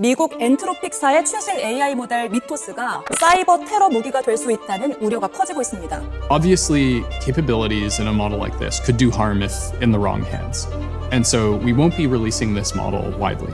미국 엔트로픽사의 최신 AI 모델 미토스가 사이버 테러 무기가 될 수 있다는 우려가 커지고 있습니다. Obviously, capabilities in a model like this could do harm if in the wrong hands. And so we won't be releasing this model widely.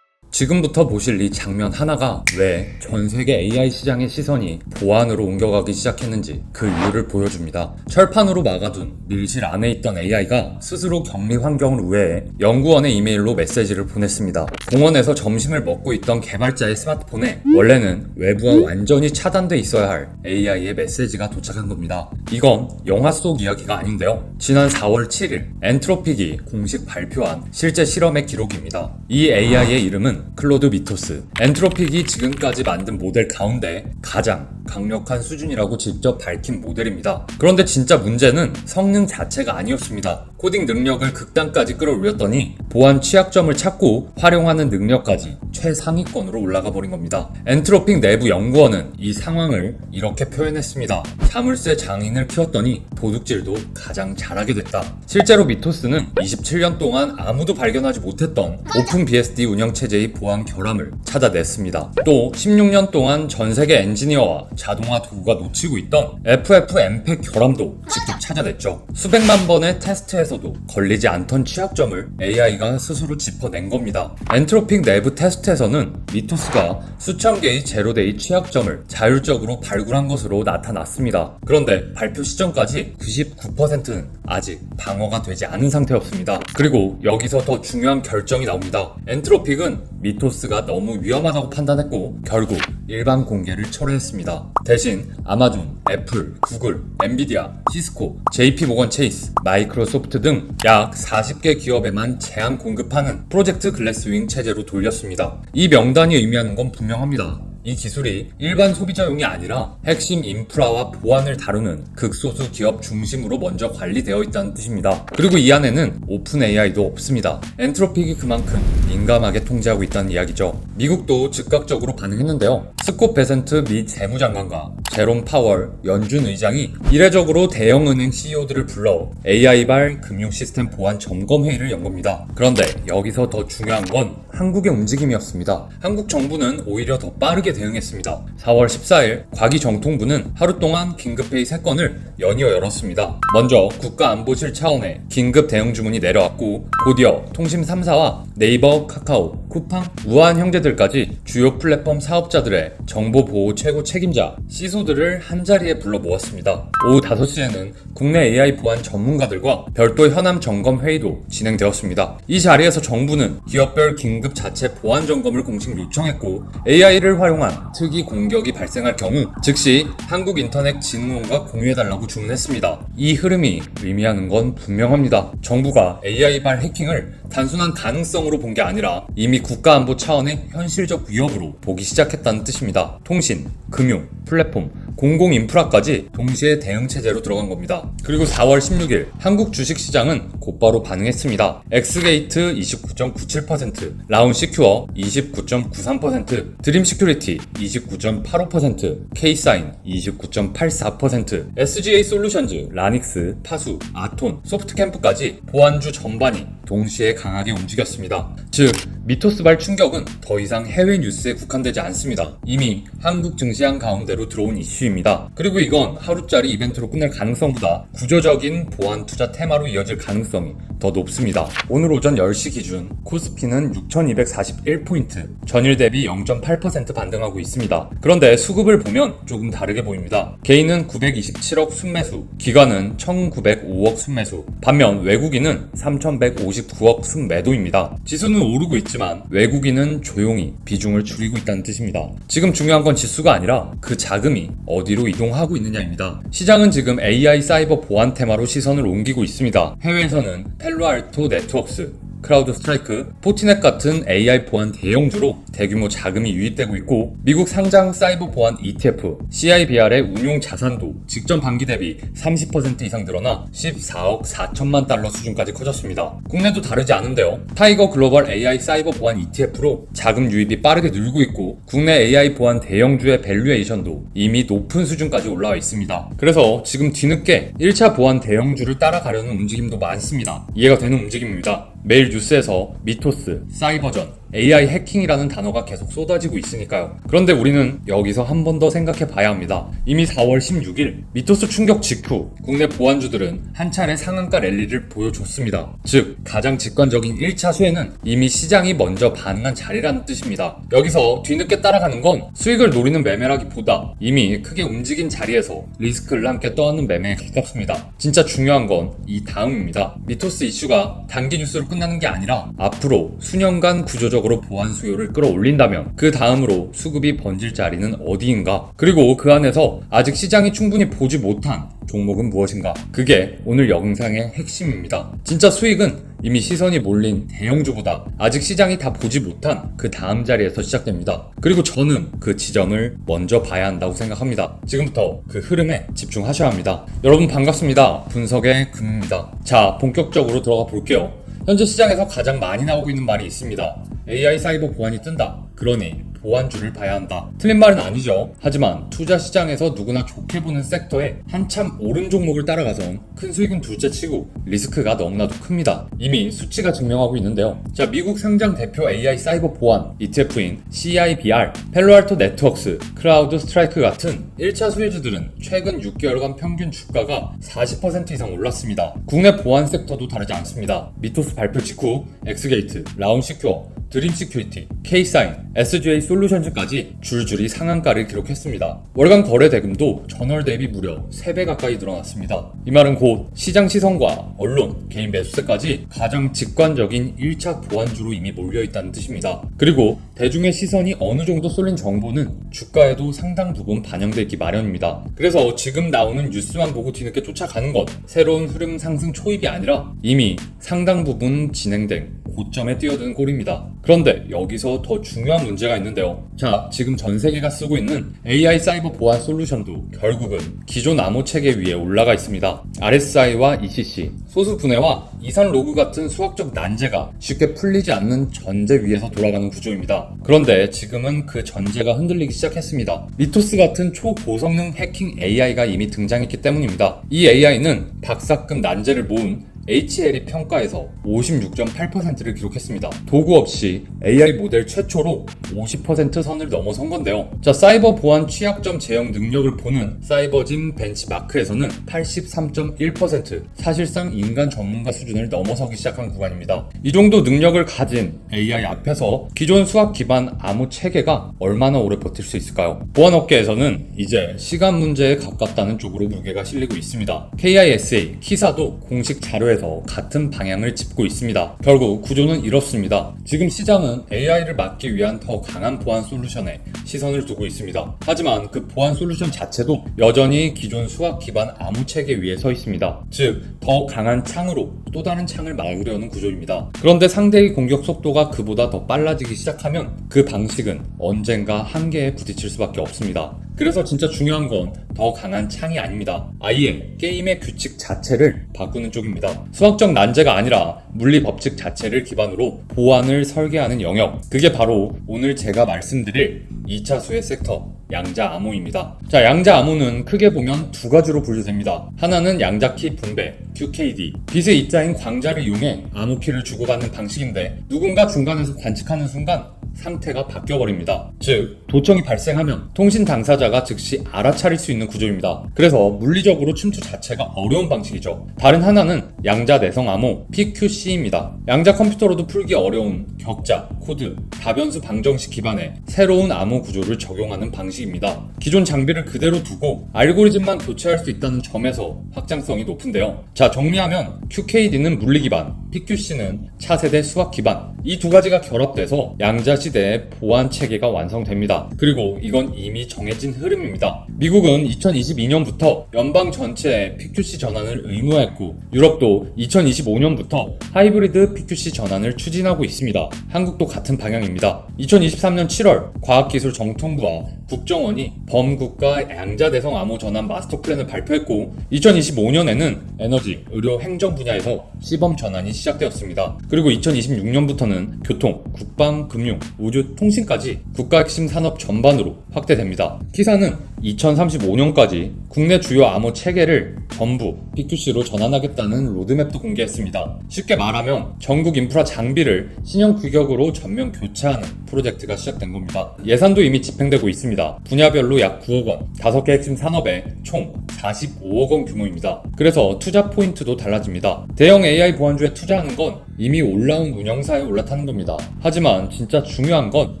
지금부터 보실 이 장면 하나가 왜 전 세계 AI 시장의 시선이 보안으로 옮겨가기 시작했는지 그 이유를 보여줍니다. 철판으로 막아둔 밀실 안에 있던 AI가 스스로 격리 환경을 우회해 연구원의 이메일로 메시지를 보냈습니다. 공원에서 점심을 먹고 있던 개발자의 스마트폰에 원래는 외부와 완전히 차단돼 있어야 할 AI의 메시지가 도착한 겁니다. 이건 영화 속 이야기가 아닌데요. 지난 4월 7일 엔트로픽이 공식 발표한 실제 실험의 기록입니다. 이 AI의 이름은 클로드 미토스. 엔트로픽이 지금까지 만든 모델 가운데 가장 강력한 수준이라고 직접 밝힌 모델입니다. 그런데 진짜 문제는 성능 자체가 아니었습니다. 코딩 능력을 극단까지 끌어올렸더니 보안 취약점을 찾고 활용하는 능력까지 최상위권으로 올라가 버린 겁니다. 엔트로픽 내부 연구원은 이 상황을 이렇게 표현했습니다. 자물쇠 장인을 키웠더니 도둑질도 가장 잘하게 됐다. 실제로 미토스는 27년 동안 아무도 발견하지 못했던 오픈BSD 운영체제의 보안 결함을 찾아냈습니다. 또 16년 동안 전 세계 엔지니어와 자동화 도구가 놓치고 있던 FFmpeg 결함도 직접 찾아냈죠. 수백만 번의 테스트에서도 걸리지 않던 취약점을 AI가 스스로 짚어낸 겁니다. 엔트로픽 내부 테스트에서는 미토스가 수천 개의 제로데이 취약점을 자율적으로 발굴한 것으로 나타났습니다. 그런데 발표 시점까지 99%는 아직 방어가 되지 않은 상태였습니다. 그리고 여기서 더 중요한 결정이 나옵니다. 엔트로픽은 미토스가 너무 위험하다고 판단했고 결국 일반 공개를 철회했습니다. 대신 아마존, 애플, 구글, 엔비디아, 시스코, JP모건 체이스, 마이크로소프트 등 약 40개 기업에만 제한 공급하는 프로젝트 글래스윙 체제로 돌렸습니다. 이 명단이 의미하는 건 분명합니다. 이 기술이 일반 소비자용이 아니라 핵심 인프라와 보안을 다루는 극소수 기업 중심으로 먼저 관리되어 있다는 뜻입니다. 그리고 이 안에는 오픈 AI도 없습니다. 엔트로픽이 그만큼 민감하게 통제하고 있다는 이야기죠. 미국도 즉각적으로 반응했는데요. 스콧 베센트 미 재무장관과 제롬 파월 연준 의장이 이례적으로 대형은행 CEO들을 불러 AI발 금융시스템 보안 점검 회의를 연 겁니다. 그런데 여기서 더 중요한 건 한국의 움직임이었습니다. 한국 정부는 오히려 더 빠르게 대응했습니다. 4월 14일 과기정통부는 하루 동안 긴급회의 3건을 연이어 열었습니다. 먼저 국가안보실 차원의 긴급 대응 주문이 내려왔고 곧이어 통신 3사와 네이버, 카카오, 쿠팡, 우한 형제들까지 주요 플랫폼 사업자들의 정보보호 최고 책임자 CISO들을 한자리에 불러 모았습니다. 오후 5시에는 국내 AI 보안 전문가들과 별도 현안 점검 회의도 진행되었습니다. 이 자리에서 정부는 기업별 긴급 자체 보안 점검을 공식 요청했고 AI를 활용한 특이 공격이 발생할 경우 즉시 한국인터넷진흥원과 공유해달라고 주문했습니다. 이 흐름이 의미하는 건 분명합니다. 정부가 AI발 해킹을 단순한 가능성으로 본 게 아니라 이미 국가안보 차원의 현실적 위협으로 보기 시작했다는 뜻입니다. 통신, 금융, 플랫폼, 공공인프라까지 동시에 대응체제로 들어간 겁니다. 그리고 4월 16일 한국 주식시장은 곧바로 반응했습니다. 엑스게이트 29.97%, 라운시큐어 29.93%, 드림시큐리티 29.85%, K사인 29.84%, SGA솔루션즈, 라닉스, 파수, 아톤, 소프트캠프까지 보안주 전반이 동시에 강하게 움직였습니다. 즉, 미토스발 충격은 더 이상 해외 뉴스에 국한되지 않습니다. 이미 한국 증시장 가운데로 들어온 이슈입니다. 그리고 이건 하루짜리 이벤트로 끝날 가능성보다 구조적인 보안 투자 테마로 이어질 가능성이 더 높습니다. 오늘 오전 10시 기준 코스피는 6,241포인트, 전일 대비 0.8% 반등하고 있습니다. 그런데 수급을 보면 조금 다르게 보입니다. 개인은 927억 순매수, 기관은 1,905억 순매수, 반면 외국인은 3,159억 순매도입니다. 지수는 오르고 있지만 외국인은 조용히 비중을 줄이고 있다는 뜻입니다. 지금 중요한 건 지수가 아니라 그 자금이 어디로 이동하고 있느냐입니다. 시장은 지금 AI 사이버 보안 테마로 시선을 옮기고 있습니다. 해외에서는 펠로알토 네트워크스, 크라우드 스트라이크, 포티넷 같은 AI 보안 대형주로 대규모 자금이 유입되고 있고 미국 상장 사이버 보안 ETF, CIBR의 운용 자산도 직전 반기 대비 30% 이상 늘어나 14억 4천만 달러 수준까지 커졌습니다. 국내도 다르지 않은데요. 타이거 글로벌 AI 사이버 보안 ETF로 자금 유입이 빠르게 늘고 있고 국내 AI 보안 대형주의 밸류에이션도 이미 높은 수준까지 올라와 있습니다. 그래서 지금 뒤늦게 1차 보안 대형주를 따라가려는 움직임도 많습니다. 이해가 되는 움직임입니다. 매일 뉴스에서 미토스, 사이버전, AI 해킹이라는 단어가 계속 쏟아지고 있으니까요. 그런데 우리는 여기서 한 번 더 생각해 봐야 합니다. 이미 4월 16일 미토스 충격 직후 국내 보안주들은 한 차례 상한가 랠리를 보여줬습니다. 즉 가장 직관적인 1차 수혜는 이미 시장이 먼저 반응한 자리라는 뜻입니다. 여기서 뒤늦게 따라가는 건 수익을 노리는 매매라기보다 이미 크게 움직인 자리에서 리스크를 함께 떠안는 매매에 가깝습니다. 진짜 중요한 건 이 다음입니다. 미토스 이슈가 단기 뉴스로 끝나는 게 아니라 앞으로 수년간 구조적으로 보안 수요를 끌어올린다면 그 다음으로 수급이 번질 자리는 어디인가, 그리고 그 안에서 아직 시장이 충분히 보지 못한 종목은 무엇인가, 그게 오늘 영상의 핵심입니다. 진짜 수익은 이미 시선이 몰린 대형주보다 아직 시장이 다 보지 못한 그 다음 자리에서 시작됩니다. 그리고 저는 그 지점을 먼저 봐야 한다고 생각합니다. 지금부터 그 흐름에 집중하셔야 합니다. 여러분 반갑습니다. 분석의 금입니다. 자, 본격적으로 들어가 볼게요. 현재 시장에서 가장 많이 나오고 있는 말이 있습니다. AI 사이버 보안이 뜬다. 그러니 보안주를 봐야 한다. 틀린 말은 아니죠. 하지만 투자 시장에서 누구나 좋게 보는 섹터에 한참 오른 종목을 따라가선 큰 수익은 둘째치고 리스크가 너무나도 큽니다. 이미 수치가 증명하고 있는데요. 자, 미국 상장 대표 AI 사이버 보안 ETF인 CIBR, 펠로알토 네트워크스, 크라우드 스트라이크 같은 1차 수혜주들은 최근 6개월간 평균 주가가 40% 이상 올랐습니다. 국내 보안 섹터도 다르지 않습니다. 미토스 발표 직후 엑스게이트, 라운시큐어, 드림 시큐리티, K사인, SGA 솔루션즈까지 줄줄이 상한가를 기록했습니다. 월간 거래 대금도 전월 대비 무려 3배 가까이 늘어났습니다. 이 말은 곧 시장 시선과 언론, 개인 매수세까지 가장 직관적인 1차 보안주로 이미 몰려있다는 뜻입니다. 그리고 대중의 시선이 어느 정도 쏠린 정보는 주가에도 상당 부분 반영되기 마련입니다. 그래서 지금 나오는 뉴스만 보고 뒤늦게 쫓아가는 것, 새로운 흐름 상승 초입이 아니라 이미 상당 부분 진행된 고점에 뛰어드는 꼴입니다. 그런데 여기서 더 중요한 문제가 있는데요. 자, 지금 전 세계가 쓰고 있는 AI 사이버 보안 솔루션도 결국은 기존 암호 체계 위에 올라가 있습니다. RSI와 ECC, 소수 분해와 이산 로그 같은 수학적 난제가 쉽게 풀리지 않는 전제 위에서 돌아가는 구조입니다. 그런데 지금은 그 전제가 흔들리기 시작했습니다. 미토스 같은 초고성능 해킹 AI가 이미 등장했기 때문입니다. 이 AI는 박사급 난제를 모은 HL이 평가에서 56.8%를 기록했습니다. 도구 없이 AI 모델 최초로 50% 선을 넘어선 건데요. 자, 사이버 보안 취약점 제형 능력을 보는 사이버짐 벤치마크에서는 83.1%, 사실상 인간 전문가 수준을 넘어서기 시작한 구간입니다. 이 정도 능력을 가진 AI 앞에서 기존 수학 기반 암호 체계가 얼마나 오래 버틸 수 있을까요? 보안 업계에서는 이제 시간 문제에 가깝다는 쪽으로 무게가 실리고 있습니다. KISA, 키사도 공식 자료에서 같은 방향을 짚고 있습니다. 결국 구조는 이렇습니다. 지금 시장은 AI를 막기 위한 더 강한 보안 솔루션에 시선을 두고 있습니다. 하지만 그 보안 솔루션 자체도 여전히 기존 수학 기반 암호 체계 위에 서 있습니다. 즉, 더 강한 창으로 또 다른 창을 막으려는 구조입니다. 그런데 상대의 공격 속도가 그보다 더 빨라지기 시작하면 그 방식은 언젠가 한계에 부딪힐 수밖에 없습니다. 그래서 진짜 중요한 건 더 강한 창이 아닙니다. 아예 게임의 규칙 자체를 바꾸는 쪽입니다. 수학적 난제가 아니라 물리 법칙 자체를 기반으로 보안을 설계하는 영역, 그게 바로 오늘 제가 말씀드릴 2차 수혜 섹터 양자 암호입니다. 자, 양자 암호는 크게 보면 두 가지로 분류됩니다. 하나는 양자키 분배, QKD, 빛의 입자인 광자를 이용해 암호키를 주고받는 방식인데 누군가 중간에서 관측하는 순간 상태가 바뀌어버립니다. 즉, 도청이 발생하면 통신 당사자가 즉시 알아차릴 수 있는 구조입니다. 그래서 물리적으로 침투 자체가 어려운 방식이죠. 다른 하나는 양자 내성 암호 PQC입니다. 양자 컴퓨터로도 풀기 어려운 격자, 코드, 다변수 방정식 기반의 새로운 암호 구조를 적용하는 방식입니다. 기존 장비를 그대로 두고 알고리즘만 교체할 수 있다는 점에서 확장성이 높은데요. 자, 정리하면 QKD는 물리 기반, PQC는 차세대 수학 기반, 이 두 가지가 결합돼서 양자 시대의 보안 체계가 완성됩니다. 그리고 이건 이미 정해진 흐름입니다. 미국은 2022년부터 연방 전체에 PQC 전환을 의무화했고 유럽도 2025년부터 하이브리드 PQC 전환을 추진하고 있습니다. 한국도 같은 방향입니다. 2023년 7월 과학기술정통부와 국정원이 범국가 양자대성 암호 전환 마스터 플랜을 발표했고 2025년에는 에너지, 의료, 행정 분야에서 시범 전환이 시작되었습니다. 그리고 2026년부터는 교통, 국방, 금융, 우주, 통신까지 국가 핵심 산업 전반으로 확대됩니다. 키사는 2035년까지 국내 주요 암호 체계를 전부 PQC로 전환하겠다는 로드맵도 공개했습니다. 쉽게 말하면 전국 인프라 장비를 신형 규격으로 전면 교체하는 프로젝트가 시작된 겁니다. 예산도 이미 집행되고 있습니다. 분야별로 약 9억 원, 5개 핵심 산업에 총 45억 원 규모입니다. 그래서 투자 포인트도 달라집니다. 대형 AI 보안주에 투자하는 건 이미 올라온 운영사에 올라타는 겁니다. 하지만 진짜 중요한 건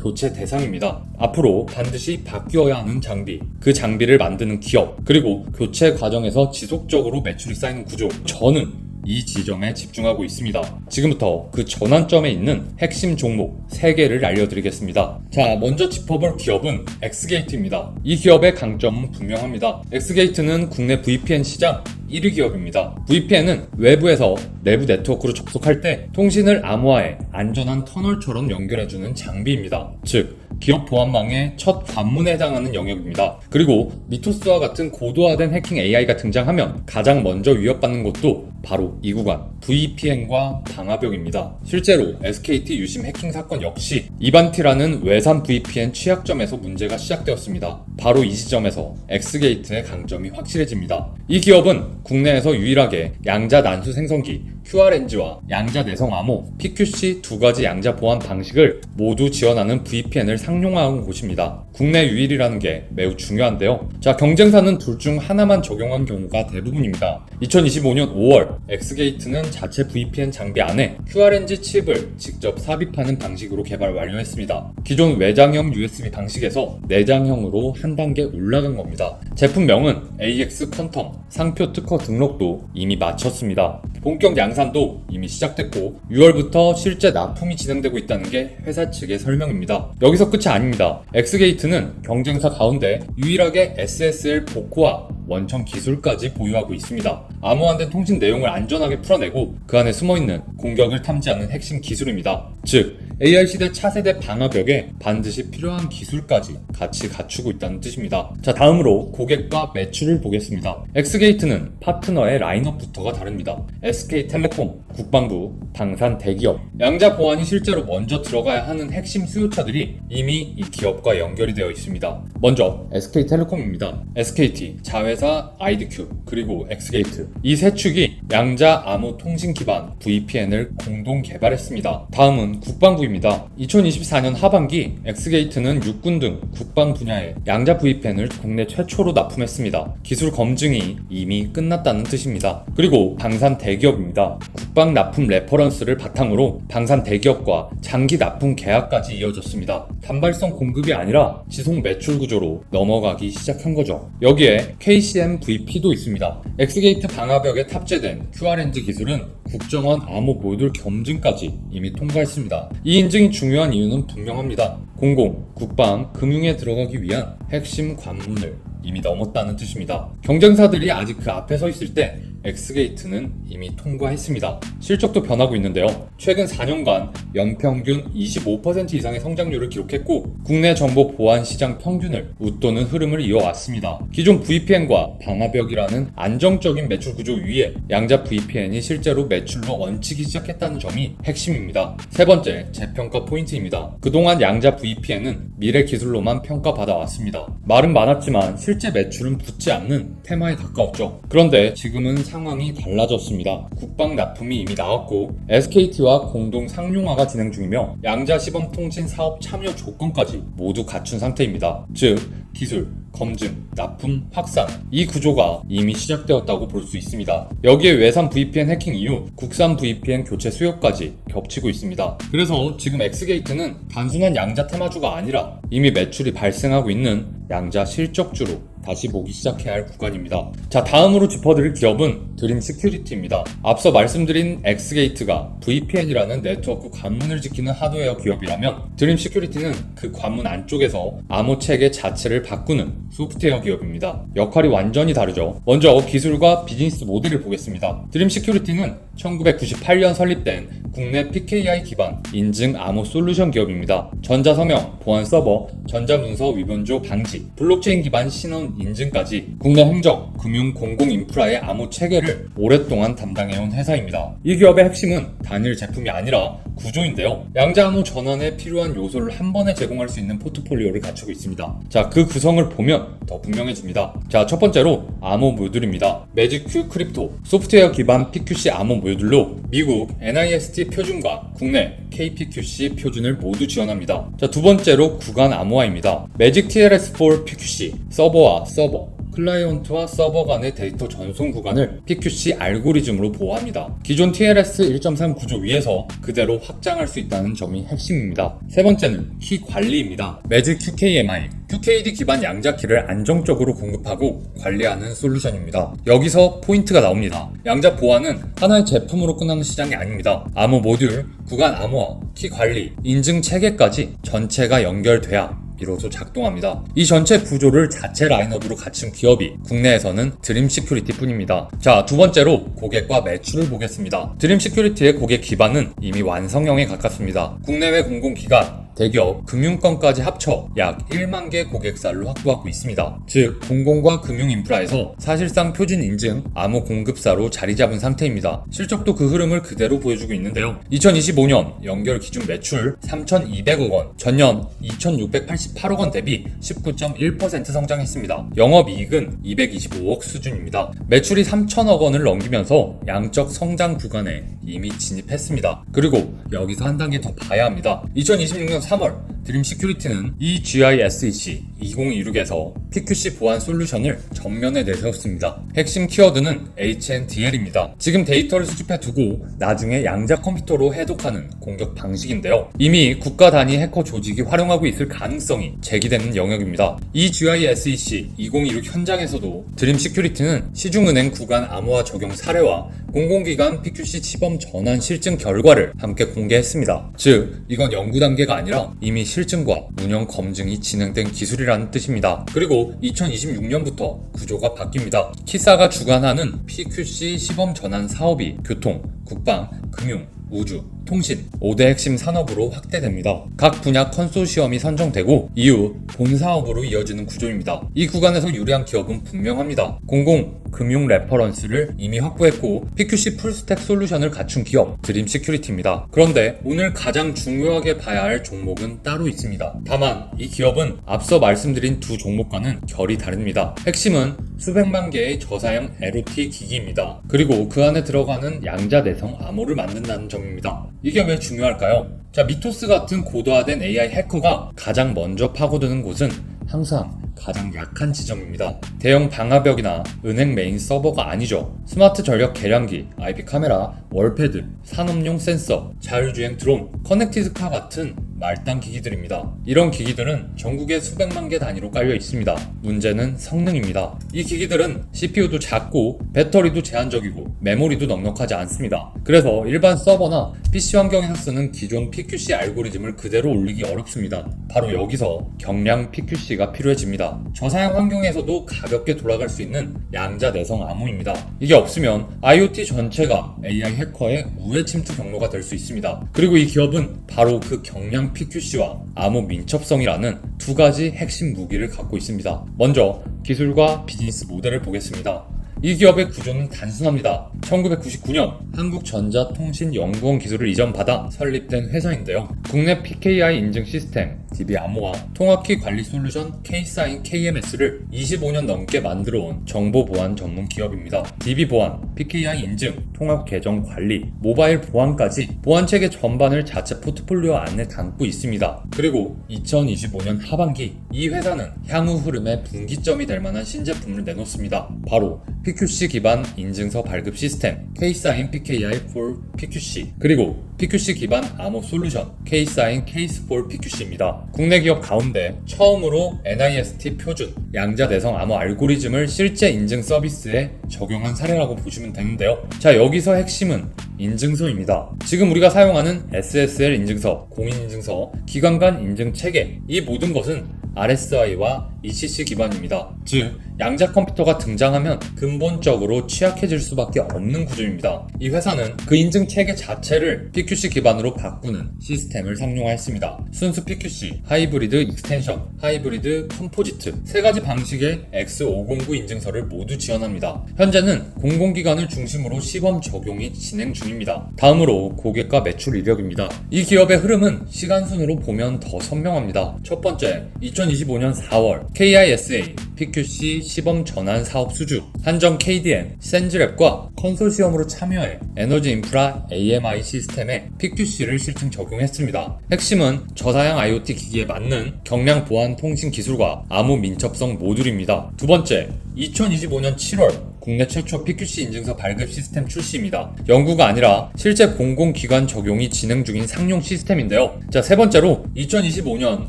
교체 대상입니다. 앞으로 반드시 바뀌어야 하는 장비, 그 장비를 만드는 기업, 그리고 교체 과정에서 지속적으로 매출이 쌓이는 구조. 저는 이 지점에 집중하고 있습니다. 지금부터 그 전환점에 있는 핵심 종목 3개를 알려드리겠습니다. 자, 먼저 짚어볼 기업은 엑스게이트입니다. 이 기업의 강점은 분명합니다. 엑스게이트는 국내 VPN 시장 1위 기업입니다. VPN은 외부에서 내부 네트워크로 접속할 때 통신을 암호화해 안전한 터널처럼 연결해주는 장비입니다. 즉, 기업 보안망의 첫 관문에 해당하는 영역입니다. 그리고 미토스와 같은 고도화된 해킹 AI가 등장하면 가장 먼저 위협받는 것도 바로 이 구간, VPN과 방화벽입니다. 실제로 SKT 유심 해킹 사건 역시 이반티라는 외산 VPN 취약점에서 문제가 시작되었습니다. 바로 이 지점에서 엑스게이트의 강점이 확실해집니다. 이 기업은 국내에서 유일하게 양자 난수 생성기 QRNG와 양자 내성 암호 PQC 두 가지 양자 보안 방식을 모두 지원하는 VPN을 상용화한 곳입니다. 국내 유일이라는 게 매우 중요한데요. 자, 경쟁사는 둘 중 하나만 적용한 경우가 대부분입니다. 2025년 5월 엑스게이트는 자체 VPN 장비 안에 QRNG 칩을 직접 삽입하는 방식으로 개발 완료했습니다. 기존 외장형 USB 방식에서 내장형으로 한 단계 올라간 겁니다. 제품명은 AX 퀀텀, 상표 특허 등록도 이미 마쳤습니다. 본격 양산도 이미 시작됐고 6월부터 실제 납품이 진행되고 있다는 게 회사 측의 설명입니다. 여기서 끝이 아닙니다. 엑스게이트는 경쟁사 가운데 유일하게 SSL 복호화 원천 기술까지 보유하고 있습니다. 암호화된 통신 내용을 안전하게 풀어내고 그 안에 숨어있는 공격을 탐지하는 핵심 기술입니다. 즉, AI 시대 차세대 방화벽에 반드시 필요한 기술까지 같이 갖추고 있다는 뜻입니다. 자, 다음으로 고객과 매출을 보겠습니다. 엑스게이트는 파트너의 라인업부터가 다릅니다. SK텔레콤, 국방부, 방산 대기업, 양자 보안이 실제로 먼저 들어가야 하는 핵심 수요처들이 이미 이 기업과 연결이 되어 있습니다. 먼저 SK텔레콤입니다. SKT, 자회사 IDQ, 그리고 엑스게이트, 이 세 축이 양자 암호 통신 기반 VPN을 공동 개발했습니다. 다음은 국방부입니다. 2024년 하반기 엑스게이트는 육군 등 국방 분야의 양자 VPN을 국내 최초로 납품했습니다. 기술 검증이 이미 끝났다는 뜻입니다. 그리고 방산 대기업입니다. 국방 납품 레퍼런스를 바탕으로 방산 대기업과 장기 납품 계약까지 이어졌습니다. 단발성 공급이 아니라 지속 매출 구조로 넘어가기 시작한 거죠. 여기에 KCM-VP도 있습니다. 엑스게이트 방화벽에 탑재된 QRNG 기술은 국정원 암호 모듈 검증까지 이미 통과했습니다. 이 인증이 중요한 이유는 분명합니다. 공공, 국방, 금융에 들어가기 위한 핵심 관문을 이미 넘었다는 뜻입니다. 경쟁사들이 아직 그 앞에 서 있을 때 엑스게이트는 이미 통과했습니다. 실적도 변하고 있는데요. 최근 4년간 연평균 25% 이상의 성장률을 기록했고 국내 정보 보안 시장 평균을 웃도는 흐름을 이어왔습니다. 기존 VPN과 방화벽이라는 안정적인 매출 구조 위에 양자 VPN이 실제로 매출로 얹히기 시작했다는 점이 핵심입니다. 세 번째, 재평가 포인트입니다. 그동안 양자 VPN은 미래 기술로만 평가받아왔습니다. 말은 많았지만 실제 매출은 붙지 않는 테마에 가까웠죠. 그런데 지금은 상황이 달라졌습니다. 국방 납품이 이미 나왔고 SKT와 공동 상용화가 진행 중이며 양자 시범 통신 사업 참여 조건까지 모두 갖춘 상태입니다. 즉, 기술, 검증, 납품, 확산, 이 구조가 이미 시작되었다고 볼 수 있습니다. 여기에 외산 VPN 해킹 이후 국산 VPN 교체 수요까지 겹치고 있습니다. 그래서 지금 엑스게이트는 단순한 양자 테마주가 아니라 이미 매출이 발생하고 있는 양자 실적주로 다시 보기 시작해야 할 구간입니다. 자, 다음으로 짚어드릴 기업은 드림 시큐리티입니다. 앞서 말씀드린 엑스게이트가 VPN이라는 네트워크 관문을 지키는 하드웨어 기업이라면 드림 시큐리티는 그 관문 안쪽에서 암호 체계 자체를 바꾸는 소프트웨어 기업입니다. 역할이 완전히 다르죠. 먼저 기술과 비즈니스 모델을 보겠습니다. 드림 시큐리티는 1998년 설립된 국내 PKI 기반 인증 암호 솔루션 기업입니다. 전자서명, 보안 서버, 전자문서 위변조 방지, 장치, 블록체인 기반 신원 인증까지 국내 행정, 금융, 공공 인프라의 암호 체계를 오랫동안 담당해온 회사입니다. 이 기업의 핵심은 단일 제품이 아니라 구조인데요. 양자 암호 전환에 필요한 요소를 한 번에 제공할 수 있는 포트폴리오를 갖추고 있습니다. 자, 그 구성을 보면 더 분명해집니다. 자, 첫 번째로 암호 모듈입니다. 매직 큐 크립토, 소프트웨어 기반 PQC 암호 모듈로 미국 NIST 표준과 국내 KPQC 표준을 모두 지원합니다. 자, 두 번째로 구간 암호화입니다. 매직 TLS4 PQC, 서버와 서버, 클라이언트와 서버 간의 데이터 전송 구간을 PQC 알고리즘으로 보호합니다. 기존 TLS 1.3 구조 위에서 그대로 확장할 수 있다는 점이 핵심입니다. 세 번째는 키 관리입니다. 매직 QKMI, QKD 기반 양자키를 안정적으로 공급하고 관리하는 솔루션입니다. 여기서 포인트가 나옵니다. 양자 보안은 하나의 제품으로 끝나는 시장이 아닙니다. 암호 모듈, 구간 암호화, 키 관리, 인증 체계까지 전체가 연결돼야 비로소 작동합니다. 이 전체 구조를 자체 라인업으로 갖춘 기업이 국내에서는 드림 시큐리티 뿐입니다. 자, 두 번째로 고객과 매출을 보겠습니다. 드림 시큐리티의 고객 기반은 이미 완성형에 가깝습니다. 국내외 공공기관, 대기업, 금융권까지 합쳐 약 1만 개 고객사를 확보하고 있습니다. 즉, 공공과 금융 인프라에서 사실상 표준 인증, 암호 공급사로 자리 잡은 상태입니다. 실적도 그 흐름을 그대로 보여주고 있는데요. 2025년 연결 기준 매출 3,200억 원, 전년 2,688억 원 대비 19.1% 성장했습니다. 영업이익은 225억 수준입니다. 매출이 3천억 원을 넘기면서 양적 성장 구간에 이미 진입했습니다. 그리고 여기서 한 단계 더 봐야 합니다. 2026년 3월 드림 시큐리티는 EGISEC 2026에서 PQC 보안 솔루션을 전면에 내세웠습니다. 핵심 키워드는 HNDL입니다. 지금 데이터를 수집해 두고 나중에 양자 컴퓨터로 해독하는 공격 방식인데요. 이미 국가 단위 해커 조직이 활용하고 있을 가능성이 제기되는 영역입니다. EGISEC 2026 현장에서도 드림 시큐리티는 시중은행 구간 암호화 적용 사례와 공공기관 PQC 시범 전환 실증 결과를 함께 공개했습니다. 즉, 이건 연구 단계가 아니라 이미 실증과 운영 검증이 진행된 기술이라는 뜻입니다. 그리고 2026년부터 구조가 바뀝니다. 키사가 주관하는 PQC 시범 전환 사업이 교통, 국방, 금융, 우주, 통신 5대 핵심 산업으로 확대됩니다. 각 분야 컨소시엄이 선정되고 이후 본사업으로 이어지는 구조입니다. 이 구간에서 유리한 기업은 분명합니다. 공공, 금융 레퍼런스를 이미 확보했고 PQC 풀스택 솔루션을 갖춘 기업 드림 시큐리티입니다. 그런데 오늘 가장 중요하게 봐야 할 종목은 따로 있습니다. 다만 이 기업은 앞서 말씀드린 두 종목과는 결이 다릅니다. 핵심은 수백만 개의 저사양 LOT 기기입니다. 그리고 그 안에 들어가는 양자 내성 암호를 만든다는 점입니다. 이게 왜 중요할까요? 자, 미토스 같은 고도화된 AI 해커가 가장 먼저 파고드는 곳은 항상 가장 약한 지점입니다. 대형 방화벽이나 은행 메인 서버가 아니죠. 스마트 전력 계량기, IP 카메라, 월패드, 산업용 센서, 자율주행 드론, 커넥티드카 같은 말단 기기들입니다. 이런 기기들은 전국에 수백만 개 단위로 깔려 있습니다. 문제는 성능입니다. 이 기기들은 CPU도 작고 배터리도 제한적이고 메모리도 넉넉하지 않습니다. 그래서 일반 서버나 PC 환경에서 쓰는 기존 PQC 알고리즘을 그대로 올리기 어렵습니다. 바로 여기서 경량 PQC가 필요해집니다. 저사양 환경에서도 가볍게 돌아갈 수 있는 양자 내성 암호입니다. 이게 없으면 IoT 전체가 AI 해커의 우회 침투 경로가 될 수 있습니다. 그리고 이 기업은 바로 그 경량 PQC와 암호 민첩성이라는 두 가지 핵심 무기를 갖고 있습니다. 먼저 기술과 비즈니스 모델을 보겠습니다. 이 기업의 구조는 단순합니다. 1999년 한국전자통신연구원 기술을 이전받아 설립된 회사인데요. 국내 PKI 인증 시스템 DB 암호화, 통합키 관리 솔루션 K사인 KMS를 25년 넘게 만들어온 정보보안 전문 기업입니다. DB 보안, PKI 인증, 통합 계정 관리, 모바일 보안까지 보안체계 전반을 자체 포트폴리오 안에 담고 있습니다. 그리고 2025년 하반기 이 회사는 향후 흐름의 분기점이 될 만한 신제품을 내놓습니다. 바로 PQC 기반 인증서 발급 시스템 K사인 PKI4 PQC 그리고 PQC 기반 암호 솔루션 K사인 Case4 PQC입니다. 국내 기업 가운데 처음으로 NIST 표준 양자 내성 암호 알고리즘을 실제 인증 서비스에 적용한 사례라고 보시면 되는데요. 자, 여기서 핵심은 인증서입니다. 지금 우리가 사용하는 SSL 인증서, 공인인증서, 기관 간 인증 체계 이 모든 것은 RSI와 ECC 기반입니다. 즉 양자 컴퓨터가 등장하면 근본적으로 취약해질 수밖에 없는 구조입니다. 이 회사는 그 인증 체계 자체를 PQC 기반으로 바꾸는 시스템을 상용화했습니다. 순수 PQC, 하이브리드 익스텐션, 하이브리드 컴포지트 세 가지 방식의 X509 인증서를 모두 지원합니다. 현재는 공공기관을 중심으로 시범 적용이 진행 중입니다. 다음으로 고객과 매출 이력입니다. 이 기업의 흐름은 시간순으로 보면 더 선명합니다. 첫 번째, 2025년 4월 KISA PQC 시범 전환 사업 수주, 한정 KDM, 센즈랩과 컨소시엄으로 참여해 에너지 인프라 AMI 시스템에 PQC를 실증 적용했습니다. 핵심은 저사양 IoT 기기에 맞는 경량 보안 통신 기술과 암호 민첩성 모듈입니다. 두 번째, 2025년 7월 국내 최초 PQC 인증서 발급 시스템 출시입니다. 연구가 아니라 실제 공공기관 적용이 진행 중인 상용 시스템인데요. 자, 세 번째로 2025년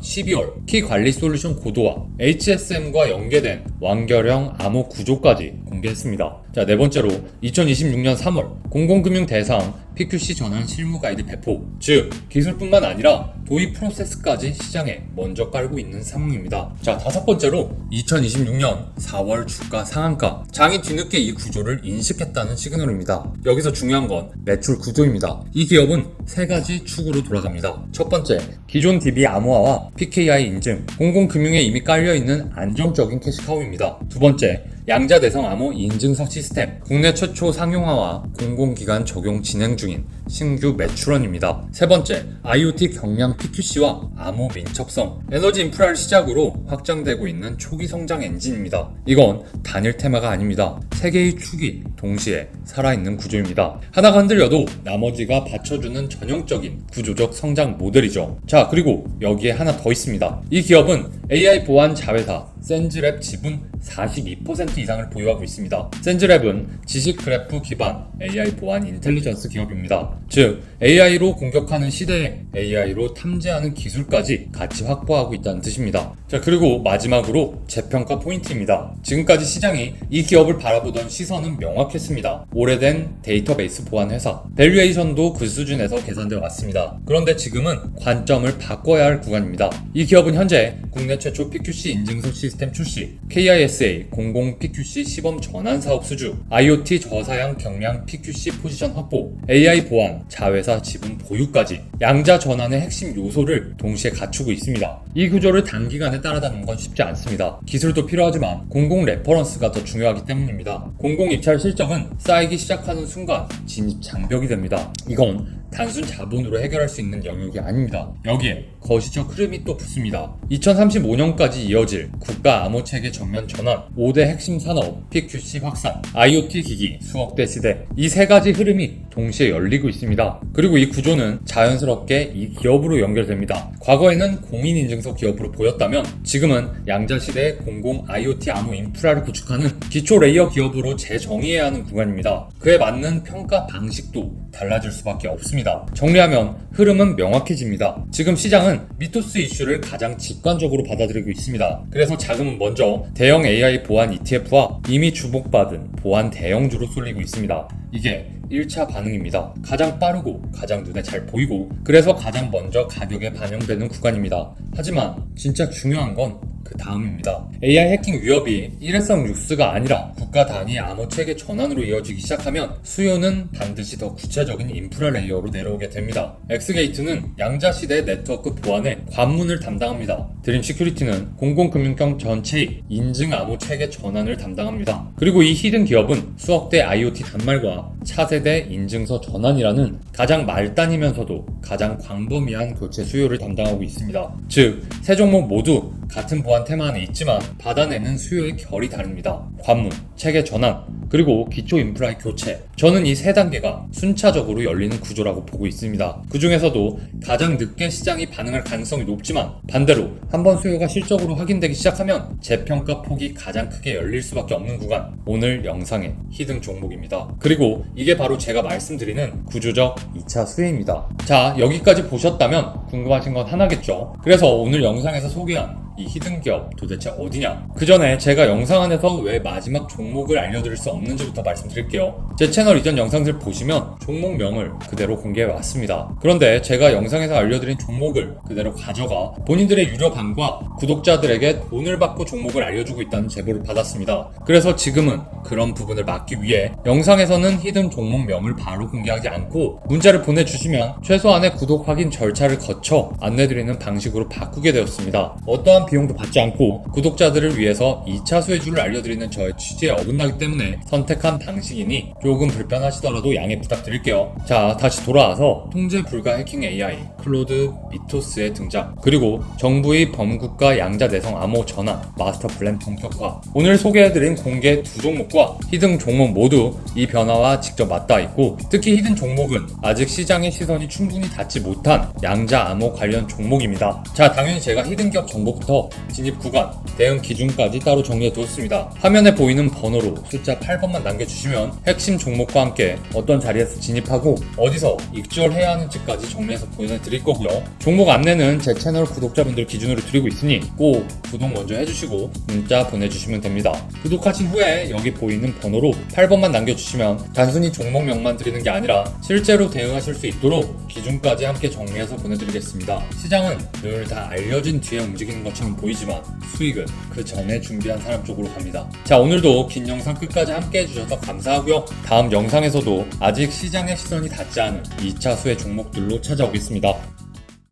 12월 키 관리 솔루션 고도화, HSM과 연계된 완결형 암호 구조까지 공개했습니다. 자, 네 번째로 2026년 3월 공공금융 대상 PQC 전환 실무 가이드 배포, 즉 기술뿐만 아니라 도입 프로세스까지 시장에 먼저 깔고 있는 상황입니다. 자, 다섯 번째로 2026년 4월 주가 상한가, 장이 뒤늦게 이 구조를 인식했다는 시그널입니다. 여기서 중요한 건 매출 구조입니다. 이 기업은 세 가지 축으로 돌아갑니다. 첫 번째, 기존 DB 암호화와 PKI 인증, 공공금융에 이미 깔려있는 안정적인 캐시카우입니다. 두 번째, 양자 대성 암호 인증서 시스템, 국내 최초 상용화와 공공기관 적용 진행 중인 신규 매출원입니다. 세 번째, IoT 경량 PQC와 암호 민첩성, 에너지 인프라를 시작으로 확장되고 있는 초기 성장 엔진입니다. 이건 단일 테마가 아닙니다. 세 개의 축이 동시에 살아있는 구조입니다. 하나가 흔들려도 나머지가 받쳐주는 전형적인 구조적 성장 모델이죠. 자, 그리고 여기에 하나 더 있습니다. 이 기업은 AI 보안 자회사 센즈랩 지분 42% 이상을 보유하고 있습니다. 센즈랩은 지식 그래프 기반 AI 보안 인텔리전스 기업입니다. 즉, AI로 공격하는 시대에 AI로 탐지하는 기술까지 같이 확보하고 있다는 뜻입니다. 자, 그리고 마지막으로 재평가 포인트입니다. 지금까지 시장이 이 기업을 바라보던 시선은 명확했습니다. 오래된 데이터베이스 보안 회사, 밸류에이션도 그 수준에서 계산되어 왔습니다. 그런데 지금은 관점을 바꿔야 할 구간입니다. 이 기업은 현재 국내 최초 PQC 인증서 시스템 출시, KISA 공공 PQC 시범 전환 사업 수주, IoT 저사양 경량 PQC 포지션 확보, AI 보안, 자회사 지분 보유까지 양자 전환의 핵심 요소를 동시에 갖추고 있습니다. 이 구조를 단기간에 따라다니는 건 쉽지 않습니다. 기술도 필요하지만 공공 레퍼런스가 더 중요하기 때문입니다. 공공 입찰 실적은 쌓이기 시작하는 순간 진입 장벽이 됩니다. 이건 단순 자본으로 해결할 수 있는 영역이 아닙니다. 여기에 거시적 흐름이 또 붙습니다. 2035년까지 이어질 국가 암호체계 전면 전환, 5대 핵심 산업, PQC 확산, IoT 기기, 수억대 시대, 이 세 가지 흐름이 동시에 열리고 있습니다. 그리고 이 구조는 자연스럽게 이 기업으로 연결됩니다. 과거에는 공인인증서 기업으로 보였다면 지금은 양자시대의 공공 IoT 암호 인프라를 구축하는 기초 레이어 기업으로 재정의해야 하는 구간입니다. 그에 맞는 평가 방식도 달라질 수밖에 없습니다. 정리하면 흐름은 명확해집니다. 지금 시장은 미토스 이슈를 가장 직관적으로 받아들이고 있습니다. 그래서 자금은 먼저 대형 AI 보안 ETF와 이미 주목받은 보안 대형주로 쏠리고 있습니다. 이게 1차 반응입니다. 가장 빠르고 가장 눈에 잘 보이고 그래서 가장 먼저 가격에 반영되는 구간입니다. 하지만 진짜 중요한 건 그 다음입니다. AI 해킹 위협이 일회성 뉴스가 아니라 국가 단위 암호 체계 전환으로 이어지기 시작하면 수요는 반드시 더 구체적인 인프라 레이어로 내려오게 됩니다. 엑스게이트는 양자시대 네트워크 보안의 관문을 담당합니다. 드림 시큐리티는 공공금융경 전체의 인증 암호 체계 전환을 담당합니다. 그리고 이 히든 기업은 수억대 IoT 단말과 차세대 인증서 전환이라는 가장 말단이면서도 가장 광범위한 교체 수요를 담당하고 있습니다. 즉, 세 종목 모두 같은 보안 테마 안에 있지만 받아내는 수요의 결이 다릅니다. 관문, 체계 전환, 그리고 기초 인프라의 교체. 저는 이 세 단계가 순차적으로 열리는 구조라고 보고 있습니다. 그 중에서도 가장 늦게 시장이 반응할 가능성이 높지만 반대로 한번 수요가 실적으로 확인되기 시작하면 재평가 폭이 가장 크게 열릴 수밖에 없는 구간. 오늘 영상의 히든 종목입니다. 그리고 이게 바로 제가 말씀드리는 구조적 2차 수혜입니다. 자, 여기까지 보셨다면 궁금하신 건 하나겠죠. 그래서 오늘 영상에서 소개한 이 히든 기업 도대체 어디냐? 그 전에 제가 영상 안에서 왜 마지막 종목을 알려드릴 수 없는지부터 말씀드릴게요. 제 채널 이전 영상들 보시면 종목명을 그대로 공개해 왔습니다. 그런데 제가 영상에서 알려드린 종목을 그대로 가져가 본인들의 유료방과 구독자들에게 돈을 받고 종목을 알려주고 있다는 제보를 받았습니다. 그래서 지금은 그런 부분을 막기 위해 영상에서는 히든 종목명을 바로 공개하지 않고 문자를 보내주시면 최소한의 구독 확인 절차를 거쳐 안내드리는 방식으로 바꾸게 되었습니다. 어떠한 비용도 받지 않고 구독자들을 위해서 2차 수혜주를 알려드리는 저의 취지에 어긋나기 때문에 선택한 방식이니 조금 불편하시더라도 양해 부탁드릴게요. 자, 다시 돌아와서 통제 불가 해킹 AI 클로드 미토스의 등장, 그리고 정부의 범국가 양자 내성 암호 전환 마스터 플랜 본격화. 오늘 소개해드린 공개 두 종목과 히든 종목 모두 이 변화와 직접 맞닿아 있고, 특히 히든 종목은 아직 시장의 시선이 충분히 닿지 못한 양자 암호 관련 종목입니다. 자, 당연히 제가 히든 기업 정보부터 진입 구간, 대응 기준까지 따로 정리해 두었습니다. 화면에 보이는 번호로 숫자 8번만 남겨주시면 핵심 종목과 함께 어떤 자리에서 진입하고 어디서 익절해야 하는지까지 정리해서 보내드릴 거고요. 종목 안내는 제 채널 구독자분들 기준으로 드리고 있으니 꼭 구독 먼저 해주시고 문자 보내주시면 됩니다. 구독하신 후에 여기 보이는 번호로 8번만 남겨주시면 단순히 종목명만 드리는 게 아니라 실제로 대응하실 수 있도록 기준까지 함께 정리해서 보내드리겠습니다. 시장은 늘 다 알려진 뒤에 움직이는 것처럼 보이지만 수익은 그 전에 준비한 사람 쪽으로 갑니다. 자, 오늘도 긴 영상 끝까지 함께 해주셔서 감사하고요. 다음 영상에서도 아직 시장의 시선이 닿지 않은 2차 수혜 종목들로 찾아오겠습니다.